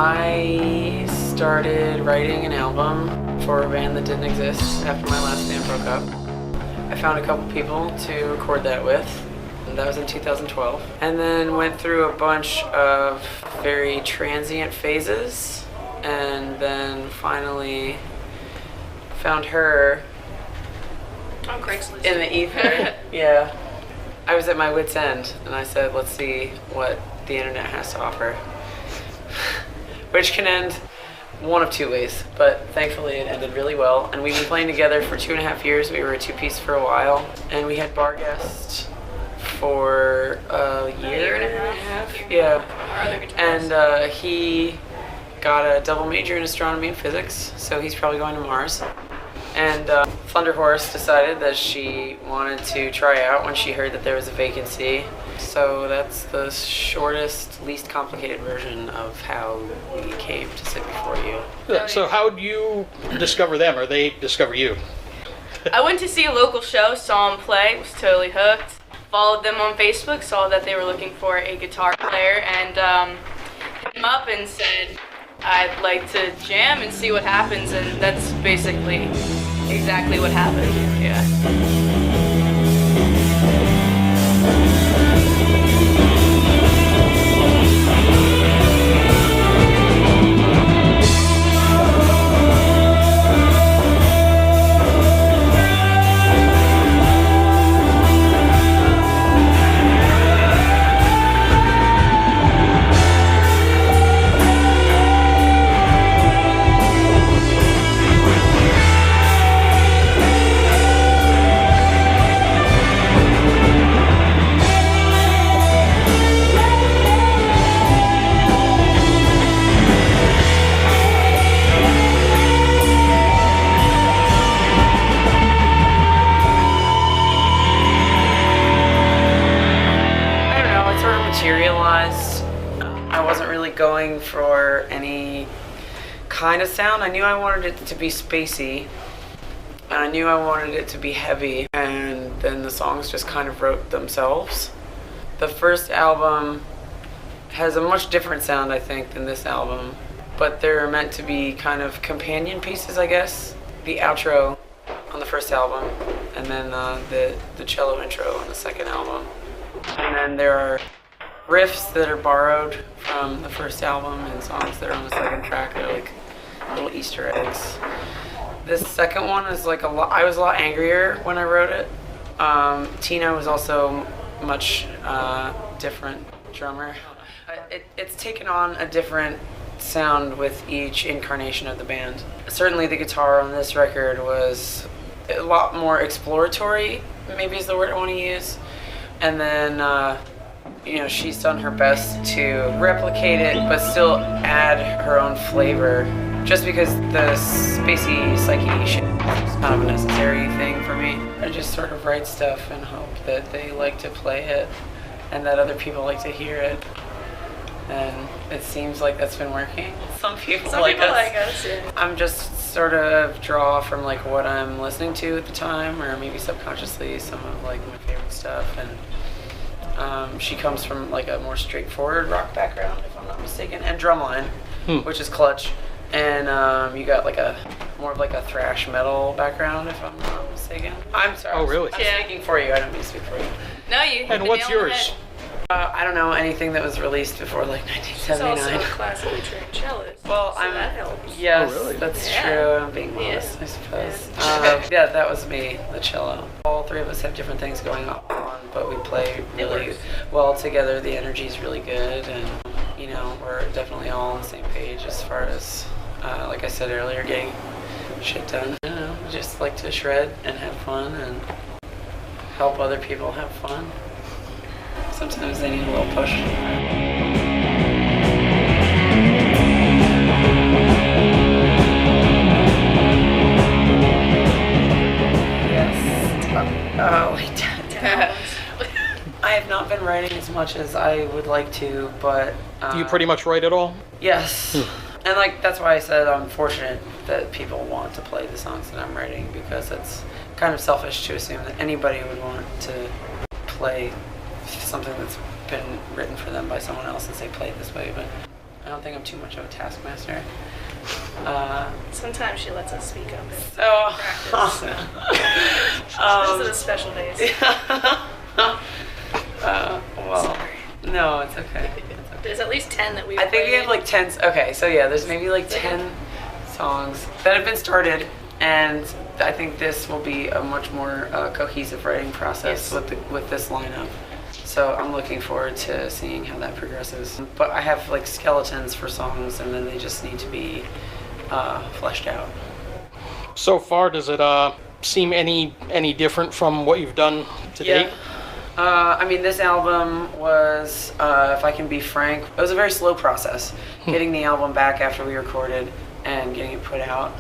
I started writing an album for a band that didn't exist after my last band broke up. I found a couple people to record that with. And that was in 2012. And then went through a bunch of very transient phases, and then finally found her on Craigslist in the ether. Yeah. I was at my wit's end, and I said, let's see what the internet has to offer. Which can end one of two ways, but thankfully it ended really well. And we've been playing together for 2.5 years. We were a two-piece for a while, and we had bar guests for a year and a half. Yeah. And he got a double major in astronomy and physics, so he's probably going to Mars. And Thunderhorse decided that she wanted to try out when she heard that there was a vacancy. So that's the shortest, least complicated version of how we came to sit before you. So how did you discover them, or they discover you? I went to see a local show, saw them play, was totally hooked. Followed them on Facebook, saw that they were looking for a guitar player, and hit them up and said, I'd like to jam and see what happens, and that's basically exactly what happened. Yeah. I wasn't really going for any kind of sound. I knew I wanted it to be spacey, and I knew I wanted it to be heavy, and then the songs just kind of wrote themselves. The first album has a much different sound, I think, than this album, but they're meant to be kind of companion pieces, I guess. The outro on the first album, and then the cello intro on the second album. And then there are riffs that are borrowed from the first album and songs that are on the second track. They're like little Easter eggs. This second one is like I was a lot angrier when I wrote it. Tina was also much different drummer. It's taken on a different sound with each incarnation of the band. Certainly the guitar on this record was a lot more exploratory, maybe is the word I want to use. And then she's done her best to replicate it, but still add her own flavor. Just because the spacey psyche shit is kind of a necessary thing for me. I just sort of write stuff and hope that they like to play it and that other people like to hear it. And it seems like that's been working. Some people like us. Yeah. I'm just sort of draw from like what I'm listening to at the time, or maybe subconsciously some of like my favorite stuff. And she comes from like a more straightforward rock background, if I'm not mistaken, and drumline, which is clutch. And you got like more of like a thrash metal background, if I'm not mistaken. I'm sorry. Oh, really? I'm speaking for you. I don't mean to speak for you. No, you. And what's yours? I don't know anything that was released before like 1979. She's also a classically trained cellist. Well, so that helps. Yes, oh, really? That's true. I'm being modest, I suppose. Yeah, that was me, the cello. All three of us have different things going on, but we play really well together. The energy's really good, and we're definitely all on the same page as far as, like I said earlier, getting shit done. I don't know, just like to shred and have fun and help other people have fun. Sometimes they need a little push. I have not been writing as much as I would like to, but... Do you pretty much write it all? Yes. And that's why I said I'm fortunate that people want to play the songs that I'm writing, because it's kind of selfish to assume that anybody would want to play something that's been written for them by someone else and say play it this way, but don't think I'm too much of a taskmaster. Sometimes she lets us speak up. So, Those are the special days. well, no, it's okay. There's at least 10 that we. I think we have like 10. Okay, so yeah, there's maybe like 10 songs that have been started, and I think this will be a much more cohesive writing process with this lineup. So I'm looking forward to seeing how that progresses. But I have like skeletons for songs, and then they just need to be fleshed out. So far, does it seem any different from what you've done to date? I mean, this album was, if I can be frank, it was a very slow process. Getting the album back after we recorded and getting it put out.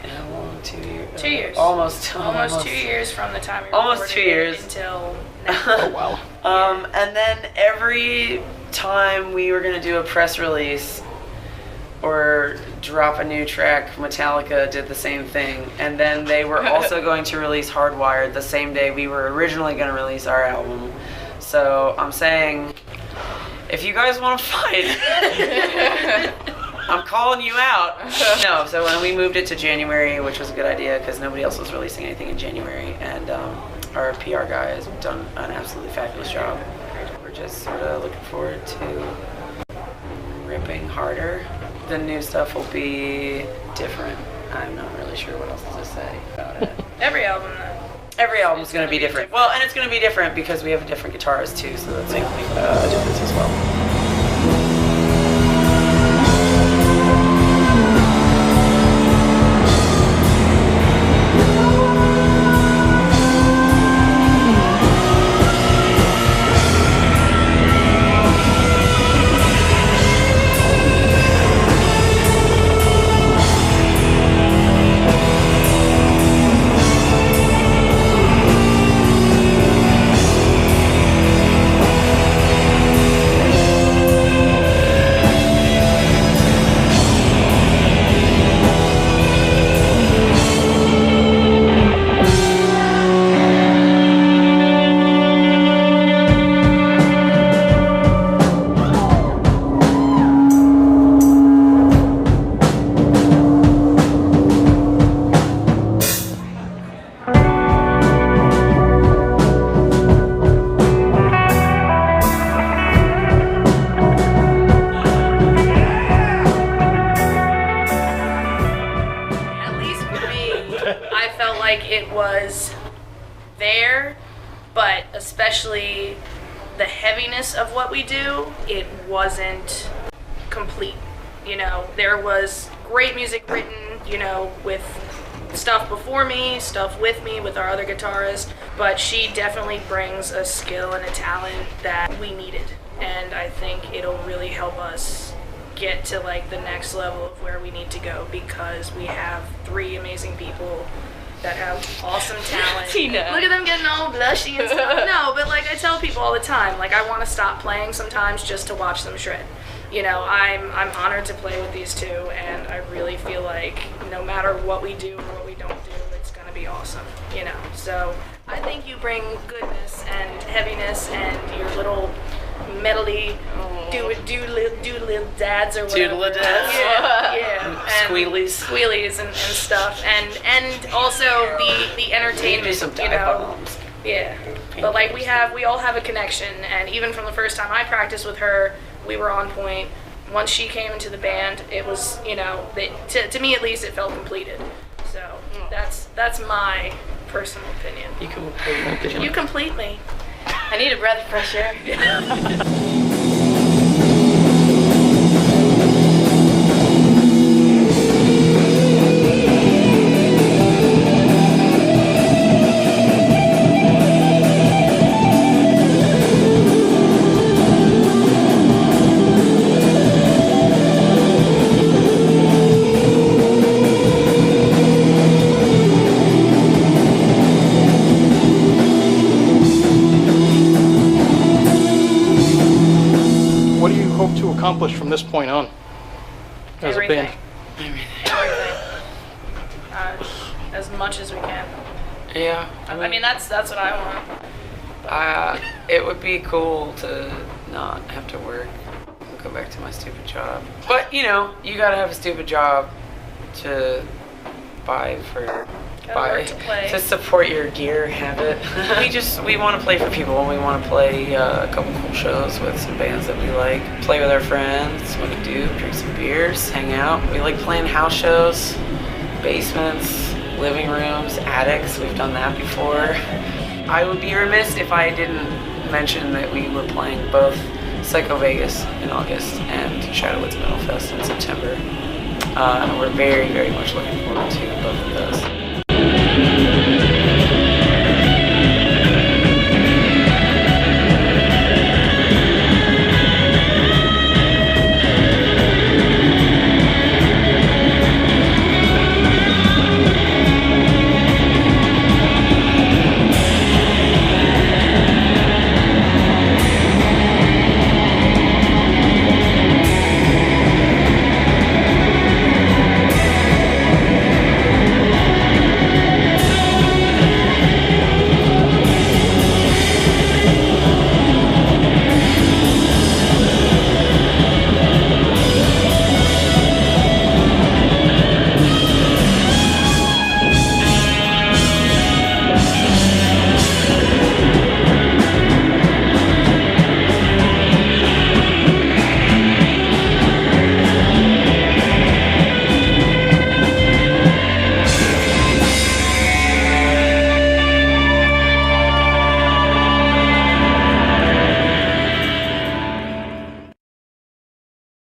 How long? 2 years? 2 years. Almost 2 years from the time we almost recorded 2 years it until now. Oh, wow. And then every time we were going to do a press release or drop a new track, Metallica did the same thing. And then they were also going to release Hardwired the same day we were originally going to release our album. So I'm saying, if you guys want to fight, I'm calling you out. No, so when we moved it to January, which was a good idea because nobody else was releasing anything in January, and our PR guy has done an absolutely fabulous job. We're just sort of looking forward to ripping harder. The new stuff will be different. I'm not really sure what else to say about it. Every album, though. Every album's going to be different. Well, and it's going to be different because we have a different guitarist too, so that's going to make a difference as well. Especially the heaviness of what we do, it wasn't complete. You know, there was great music written, you know, with stuff before me, stuff with me, with our other guitarist, but she definitely brings a skill and a talent that we needed. And I think it'll really help us get to like the next level of where we need to go because we have 3 amazing people that have awesome talent. Tina. Look at them getting all blushy and stuff. No, but like I tell people all the time, like I want to stop playing sometimes just to watch them shred. You know, I'm honored to play with these 2, and I really feel like no matter what we do or what we don't do, it's gonna be awesome. You know, so I think you bring goodness and heaviness and your little metally doodle dads or whatever. Doodle dads. Yeah. And Squealies and stuff, and also the entertainment. Maybe some you dive know. bombs. Yeah. But like we all have a connection, and even from the first time I practiced with her, we were on point. Once she came into the band, it was, you know, to me at least, it felt completed. So that's my personal opinion. You complete me. I need a breath of fresh air. Accomplish from this point on as Everything. a band? Everything. As much as we can. Yeah. I mean that's what I want. It would be cool to not have to work go back to my stupid job. But, you know, you gotta have a stupid job to buy for... Gotta work to play. To support your gear habit. we want to play for people, and we want to play a couple cool shows with some bands that we like. Play with our friends, what we do, drink some beers, hang out. We like playing house shows, basements, living rooms, attics. We've done that before. I would be remiss if I didn't mention that we were playing both Psycho Vegas in August and Shadowwoods Metal Fest in September. And we're very, very much looking forward to both of those.